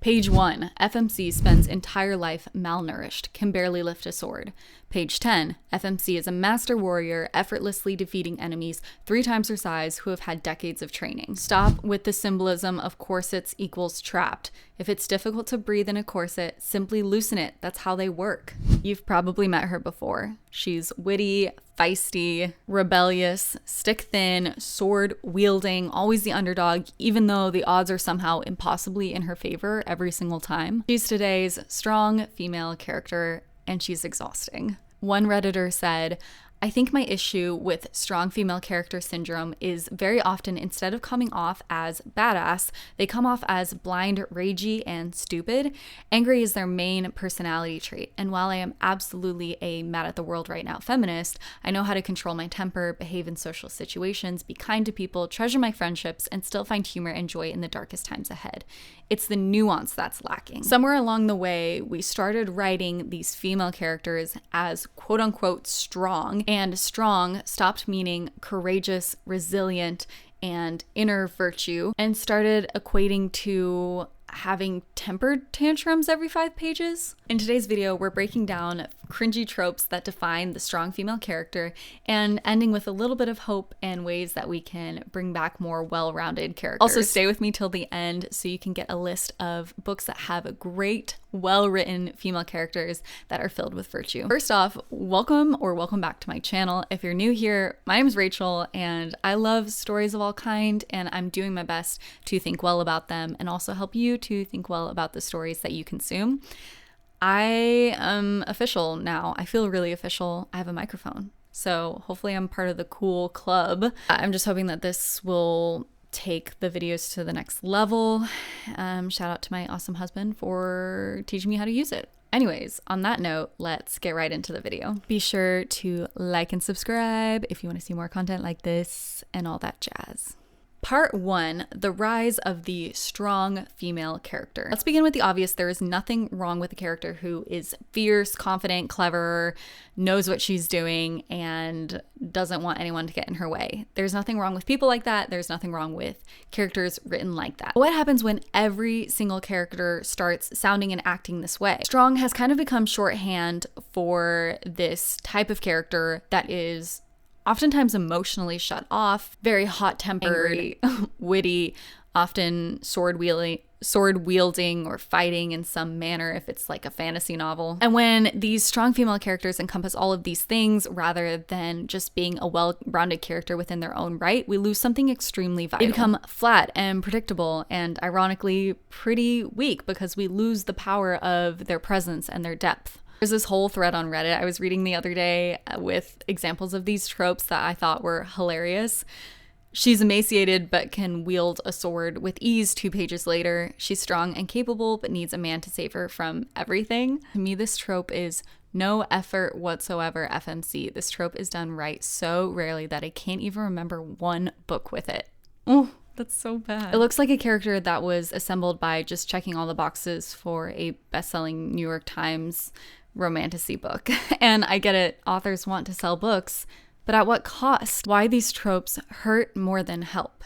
Page 1, FMC spends entire life malnourished, can barely lift a sword. Page 10, FMC is a master warrior, effortlessly defeating enemies 3 times her size who have had decades of training. Stop with the symbolism of corsets equals trapped. If it's difficult to breathe in a corset, simply loosen it. That's how they work. You've probably met her before. She's witty, feisty, rebellious, stick thin, sword wielding, always the underdog, even though the odds are somehow impossibly in her favor every single time. She's today's strong female character, and she's exhausting. One Redditor said, I think my issue with strong female character syndrome is very often instead of coming off as badass, they come off as blind, ragey, and stupid. Angry is their main personality trait. And while I am absolutely a mad at the world right now feminist, I know how to control my temper, behave in social situations, be kind to people, treasure my friendships, and still find humor and joy in the darkest times ahead. It's the nuance that's lacking. Somewhere along the way, we started writing these female characters as quote unquote strong, and strong stopped meaning courageous, resilient, and inner virtue, and started equating to having tempered tantrums every 5 pages. In today's video, we're breaking down cringy tropes that define the strong female character and ending with a little bit of hope and ways that we can bring back more well-rounded characters. Also, stay with me till the end so you can get a list of books that have great, well-written female characters that are filled with virtue. First off, welcome back to my channel. If you're new here, my name is Rachel and I love stories of all kind, and I'm doing my best to think well about them and also help you to think well about the stories that you consume. I am official now. I feel really official. I have a microphone. So hopefully I'm part of the cool club. I'm just hoping that this will take the videos to the next level. Shout out to my awesome husband for teaching me how to use it. Anyways, on that note, let's get right into the video. Be sure to like and subscribe if you want to see more content like this and all that jazz. Part 1, the rise of the strong female character. Let's begin with the obvious. There is nothing wrong with a character who is fierce, confident, clever, knows what she's doing, and doesn't want anyone to get in her way. There's nothing wrong with people like that. There's nothing wrong with characters written like that. What happens when every single character starts sounding and acting this way? Strong has kind of become shorthand for this type of character that is oftentimes emotionally shut off, very hot-tempered, witty, often sword wielding or fighting in some manner if it's like a fantasy novel. And when these strong female characters encompass all of these things rather than just being a well-rounded character within their own right, we lose something extremely vital. They become flat and predictable and ironically pretty weak because we lose the power of their presence and their depth. There's this whole thread on Reddit I was reading the other day with examples of these tropes that I thought were hilarious. She's emaciated but can wield a sword with ease 2 pages later. She's strong and capable but needs a man to save her from everything. To me, this trope is no effort whatsoever FMC. This trope is done right so rarely that I can't even remember one book with it. Oh, that's so bad. It looks like a character that was assembled by just checking all the boxes for a best-selling New York Times romantasy book. And I get it, authors want to sell books, but at what cost? Why these tropes hurt more than help?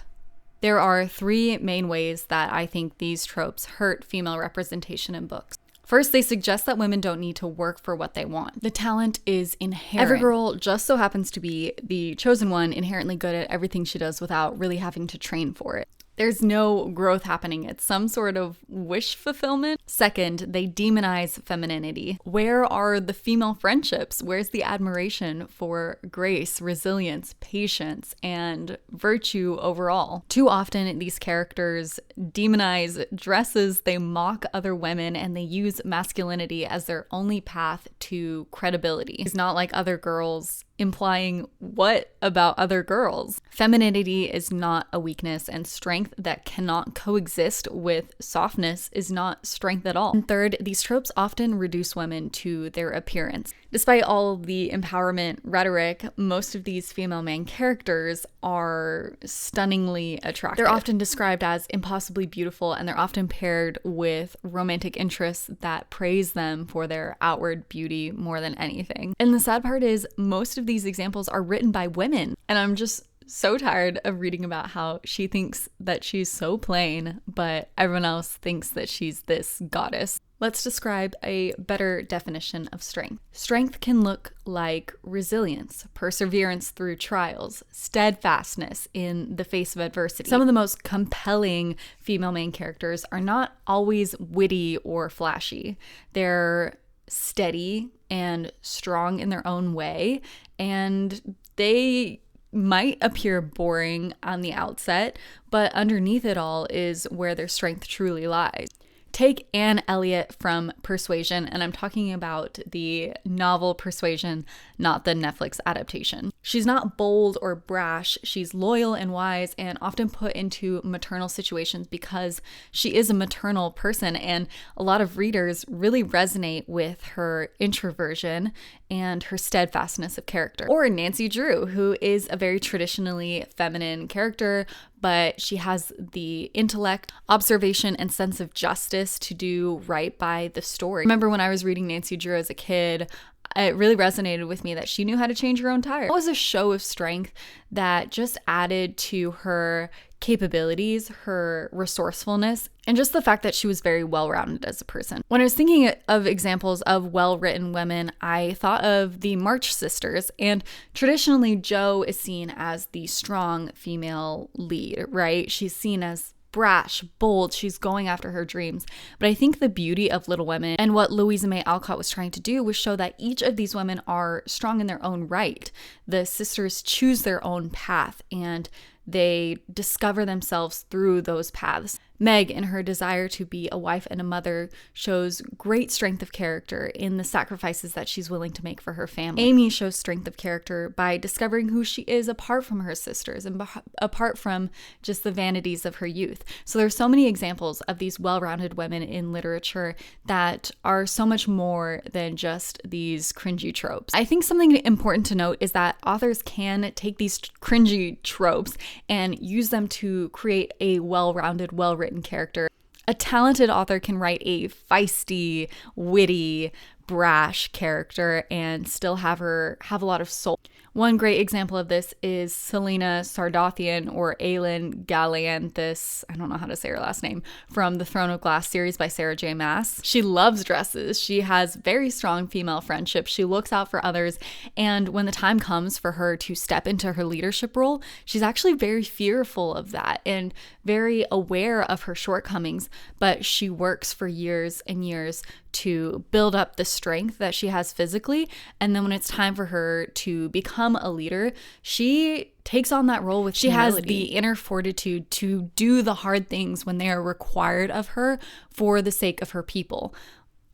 There are 3 main ways that I think these tropes hurt female representation in books. First, they suggest that women don't need to work for what they want. The talent is inherent. Every girl just so happens to be the chosen one, inherently good at everything she does without really having to train for it. There's no growth happening. It's some sort of wish fulfillment. Second, they demonize femininity. Where are the female friendships? Where's the admiration for grace, resilience, patience, and virtue overall? Too often, these characters demonize dresses, they mock other women, and they use masculinity as their only path to credibility. It's not like other girls, implying what about other girls? Femininity is not a weakness, and strength that cannot coexist with softness is not strength at all. And third, these tropes often reduce women to their appearance. Despite all the empowerment rhetoric, most of these female main characters are stunningly attractive. They're often described as impossibly beautiful, and they're often paired with romantic interests that praise them for their outward beauty more than anything. And the sad part is most of these examples are written by women, and I'm just so tired of reading about how she thinks that she's so plain, but everyone else thinks that she's this goddess. Let's describe a better definition of strength. Strength can look like resilience, perseverance through trials, steadfastness in the face of adversity. Some of the most compelling female main characters are not always witty or flashy. They're steady and strong in their own way, and they might appear boring on the outset, but underneath it all is where their strength truly lies. Take Anne Elliot from Persuasion, and I'm talking about the novel Persuasion, not the Netflix adaptation. She's not bold or brash. She's loyal and wise and often put into maternal situations because she is a maternal person, and a lot of readers really resonate with her introversion and her steadfastness of character. Or Nancy Drew, who is a very traditionally feminine character, but she has the intellect, observation, and sense of justice to do right by the story. I remember when I was reading Nancy Drew as a kid, it really resonated with me that she knew how to change her own tire. It was a show of strength that just added to her capabilities, her resourcefulness, and just the fact that she was very well-rounded as a person. When I was thinking of examples of well-written women, I thought of the March sisters, and traditionally Jo is seen as the strong female lead, right? She's seen as brash, bold, she's going after her dreams. But I think the beauty of Little Women and what Louisa May Alcott was trying to do was show that each of these women are strong in their own right. The sisters choose their own path, and they discover themselves through those paths. Meg, in her desire to be a wife and a mother, shows great strength of character in the sacrifices that she's willing to make for her family. Amy shows strength of character by discovering who she is apart from her sisters and apart from just the vanities of her youth. So there's so many examples of these well-rounded women in literature that are so much more than just these cringy tropes. I think something important to note is that authors can take these cringy tropes and use them to create a well-rounded, well-written character. A talented author can write a feisty, witty, brash character and still have a lot of soul. One great example of this is Selena Sardothien, or Aelin Galanthus, I don't know how to say her last name, from the Throne of Glass series by Sarah J. Maas. She loves dresses. She has very strong female friendships. She looks out for others. And when the time comes for her to step into her leadership role, she's actually very fearful of that and very aware of her shortcomings. But she works for years and years to build up the strength that she has physically. And then when it's time for her to become a leader, she takes on that role with humility. She has the inner fortitude to do the hard things when they are required of her for the sake of her people.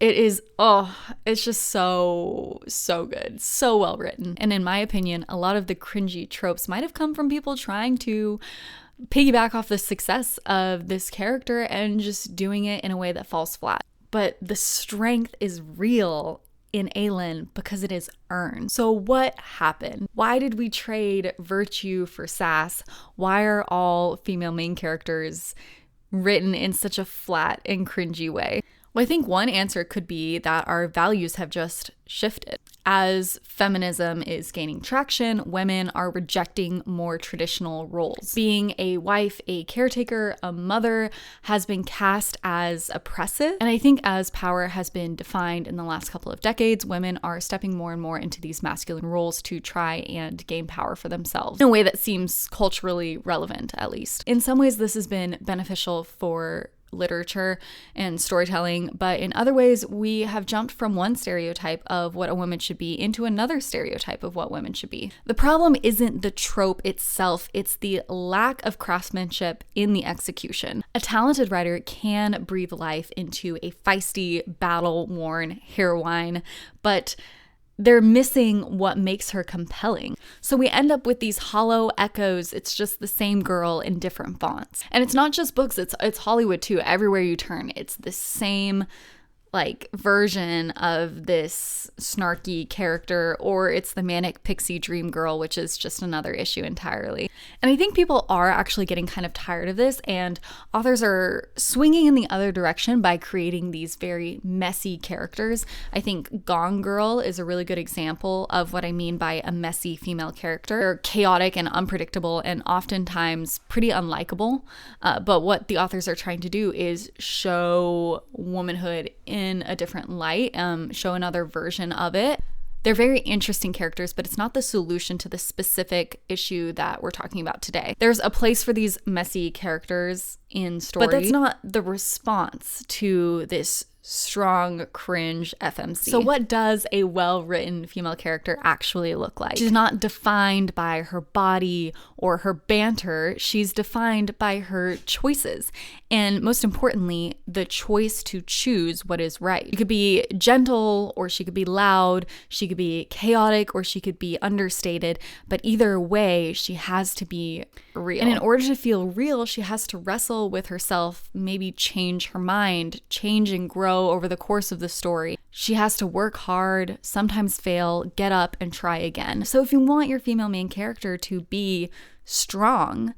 It is, it's just so good, so well written. And in my opinion, a lot of the cringy tropes might have come from people trying to piggyback off the success of this character and just doing it in a way that falls flat. But the strength is real in Aelin because it is earned. So what happened? Why did we trade virtue for sass? Why are all female main characters written in such a flat and cringy way? Well, I think one answer could be that our values have just shifted. As feminism is gaining traction, women are rejecting more traditional roles. Being a wife, a caretaker, a mother has been cast as oppressive. And I think as power has been defined in the last couple of decades, women are stepping more and more into these masculine roles to try and gain power for themselves in a way that seems culturally relevant, at least. In some ways, this has been beneficial for literature and storytelling, but in other ways we have jumped from one stereotype of what a woman should be into another stereotype of what women should be. The problem isn't the trope itself, it's the lack of craftsmanship in the execution. A talented writer can breathe life into a feisty, battle-worn heroine, but they're missing what makes her compelling. So we end up with these hollow echoes. It's just the same girl in different fonts. And it's not just books, it's Hollywood too. Everywhere you turn, it's the same like version of this snarky character, or it's the manic pixie dream girl, which is just another issue entirely. And I think people are actually getting kind of tired of this, and authors are swinging in the other direction by creating these very messy characters. I think Gone Girl is a really good example of what I mean by a messy female character. They're chaotic and unpredictable and oftentimes pretty unlikable, but what the authors are trying to do is show womanhood in a different light, show another version of it. They're very interesting characters, but it's not the solution to the specific issue that we're talking about today. There's a place for these messy characters in story, but that's not the response to this strong cringe FMC. So what does a well-written female character actually look like? She's not defined by her body or her banter. She's defined by her choices. And most importantly, the choice to choose what is right. She could be gentle, or she could be loud. She could be chaotic, or she could be understated. But either way, she has to be real. And in order to feel real, she has to wrestle with herself, maybe change her mind, change and grow over the course of the story. She has to work hard, sometimes fail, get up and try again. So if you want your female main character to be strong,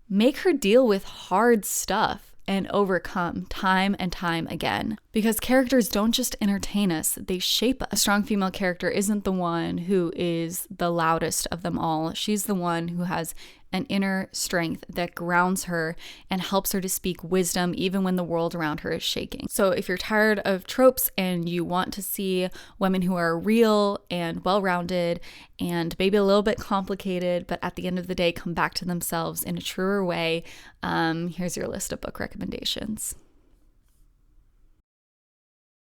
make her deal with hard stuff and overcome time and time again. Because characters don't just entertain us, they shape us. A strong female character isn't the one who is the loudest of them all. She's the one who has an inner strength that grounds her and helps her to speak wisdom even when the world around her is shaking. So if you're tired of tropes and you want to see women who are real and well-rounded and maybe a little bit complicated, but at the end of the day come back to themselves in a truer way, here's your list of book recommendations.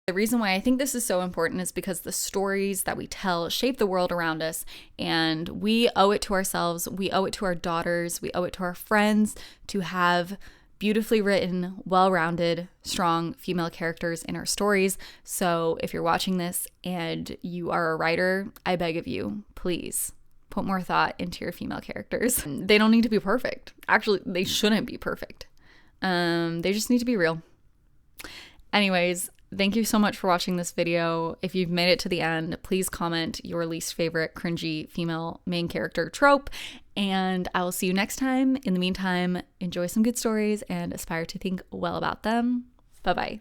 The reason why I think this is so important is because the stories that we tell shape the world around us, and we owe it to ourselves, we owe it to our daughters, we owe it to our friends to have beautifully written, well-rounded, strong female characters in our stories. So if you're watching this and you are a writer, I beg of you, please put more thought into your female characters. They don't need to be perfect. Actually, they shouldn't be perfect. They just need to be real. Anyways, thank you so much for watching this video. If you've made it to the end, please comment your least favorite cringy female main character trope, and I will see you next time. In the meantime, enjoy some good stories and aspire to think well about them. Bye-bye.